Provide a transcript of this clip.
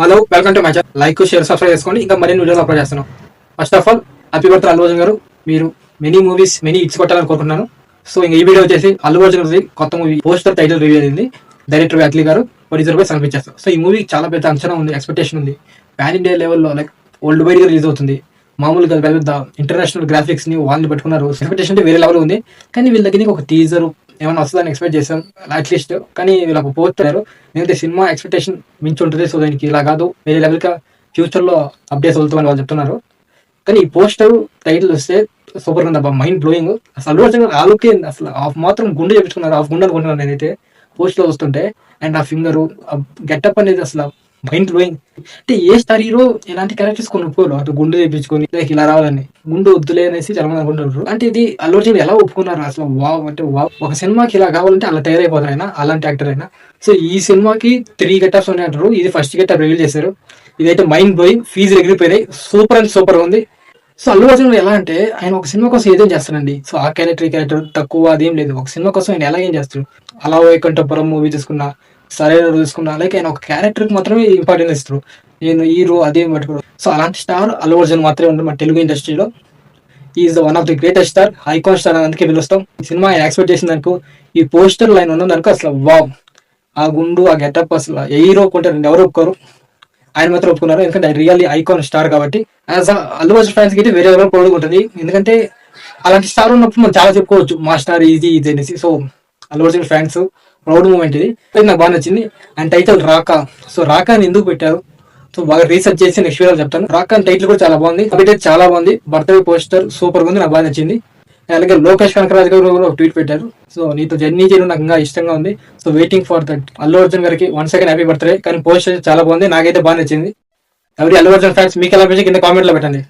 Hello, welcome to my channel. Like, share, subscribe చేసుకోండి. ఇంకా మరిన్ని వీడియోలు అప్లోడ్ చేస్తున్నాం. First of all happy birthday Allu Arjun గారు. మీరు మెనీ మూవీస్ హిట్స్ కొట్టాలని కోరుకుంటున్నాను. సో ఇంకా ఈ వీడియో వచ్చేసి అల్లు అర్జున్ గారి కొత్త మూవీ పోస్టర్ టైటిల్ రివీల్ అయింది. డైరెక్టర్ అట్లీ గారు ప్రొడ్యూసర్ పై సమర్పించారు. సో ఈ మూవీ చాలా పెద్ద అంచనా ఉంది, ఎక్స్పెక్టేషన్ ఉంది. పాన్ ఇండియా లెవెల్లో లైక్ వరల్డ్ వైడ్ గా రిలీజ్ అవుతుంది. మామూలుగా పెద్ద ఇంటర్నేషనల్ గ్రాఫిక్స్ ని వాళ్ళని పెట్టుకున్నారు. ఎక్స్పెక్టేషన్ అంటే వేరే లెవెల్ ఉంది. కానీ వీళ్ళ దగ్గర ఒక టీజర్ ఏమైనా వస్తుందని ఎక్స్పెక్ట్ చేశాం అట్లీస్ట్. కానీ వీళ్ళకి పోతున్నారు. నేనైతే సినిమా ఎక్స్పెక్టేషన్ మించి ఉంటుంది. సో దానికి ఇలా కాదు, వేరే లెవెల్ గా ఫ్యూచర్ లో అప్డేట్స్ అవుతామని వాళ్ళు చెప్తున్నారు. కానీ ఈ పోస్టర్ టైటిల్ వస్తే సూపర్ ఉంది అబ్బా, మైండ్ బ్లోయింగ్. అసలు అల్లు అర్జున్ ఆలోకే అసలు హాఫ్ మాత్రం గుండె చెప్పించుకున్నారు. హాఫ్ గుండె అనుకుంటున్నాను నేనైతే పోస్ట్ లో వస్తుంటే. అండ్ ఆ ఫింగర్ గెటప్ అనేది అసలు మైండ్ బ్లోయింగ్. అంటే ఏ స్టార్ హీరో ఇలాంటి క్యారెక్టర్స్ కొన్ని ఒప్పుకోరు. అటు గుండు చేయించుకొని లైక్ ఇలా రావాలని, గుండు వద్దులే అనేసి చాలా మంది అనుకుంటున్నారు. అంటే ఇది అల్లు అర్జున్ ఎలా ఒప్పుకున్నారు అసలు? వావ్ అంటే వావ్. ఒక సినిమాకి ఇలా కావాలంటే అలా తయారైపోతారు ఆయన, అలాంటి యాక్టర్ అయినా. సో ఈ సినిమాకి 3 గెటప్స్ ఉన్నాయి అంటారు. ఇది ఫస్ట్ గెటప్ రివీల్ చేశారు. ఇదైతే మైండ్ బ్లోయింగ్, ఫీజు ఎగిరిపోయినాయి. సూపర్ అండ్ సూపర్ ఉంది. సో అల్లు అర్జున్ ఎలా అంటే ఆయన ఒక సినిమా కోసం ఏదేం చేస్తానండి. సో ఆ క్యారెక్టర్ తక్కువ అదేం లేదు. ఒక సినిమా కోసం ఆయన ఎలా ఏం చేస్తాడు. అలా వైకుంఠపురం మూవీ తీసుకున్నా, సరైన తీసుకున్నా, లైక్ ఆయన ఒక క్యారెక్టర్ కి మాత్రమే ఇంపార్టెన్స్ ఇస్తారు. నేను హీరో అదేం పట్టుకోడు. సో అలాంటి స్టార్ అల్లు అర్జున్ మాత్రమే ఉంది మన తెలుగు ఇండస్ట్రీలో. Is one of the greatest star, icon star అని అందుకే పిలుస్తాం. ఈ సినిమా ఆయన ఎక్స్పెక్ట్ చేసిన దానికి, ఈ పోస్టర్ లైన్ ఉన్నదానికి అసలు వావ్. ఆ గుండు, ఆ గెటప్ అసలు ఏ హీరో ఒప్పుకుంటారు, ఎవరు ఒప్పుకోరు. ఆయన మాత్రం ఒప్పుకున్నారు. ఎందుకంటే ఆయన రియల్లీ ఐకాన్ స్టార్ కాబట్టి. యాజ్ అల్లు అర్జున్ ఫ్యాన్స్ కి అయితే వేరే ఎవరో ప్రౌడ్ ఉంటుంది. ఎందుకంటే అలాంటి స్టార్ ఉన్నప్పుడు మనం చాలా చెప్పుకోవచ్చు, మా స్టార్ ఇది అనేసి. So Allu Arjun fans proud moment ఇది. నాకు బాగా నచ్చింది. And title Raka. So Raka అని ఎందుకు పెట్టారు? సో బాగా రీసెర్చ్ చేసి నెక్స్ట్ వీడియో చెప్తాను. రాకా అని టైటిల్ కూడా చాలా బాగుంది. అప్డేట్ చాలా బాగుంది. బర్త్డే పోస్టర్ సూపర్ ఉంది, నాకు బాగా నచ్చింది. అలాగే లోకేష్ కనకరాజ్ గారు ఒక ట్వీట్ పెట్టారు. సో నీతో జర్నీ చేయడం నాకు ఇంకా ఇష్టంగా ఉంది. So waiting for that. Allu Arjun గారికి వన్స్ అగైన్ హ్యాపీ బర్త్డే. కానీ పోస్టర్ చాలా బాగుంది, నాకైతే బాగా నచ్చింది. ఎవరి అల్లు అర్జున్ ఫ్యాన్స్ మీకు ఎలా అనిపించి కింద కామెంట్ లో పెట్టండి.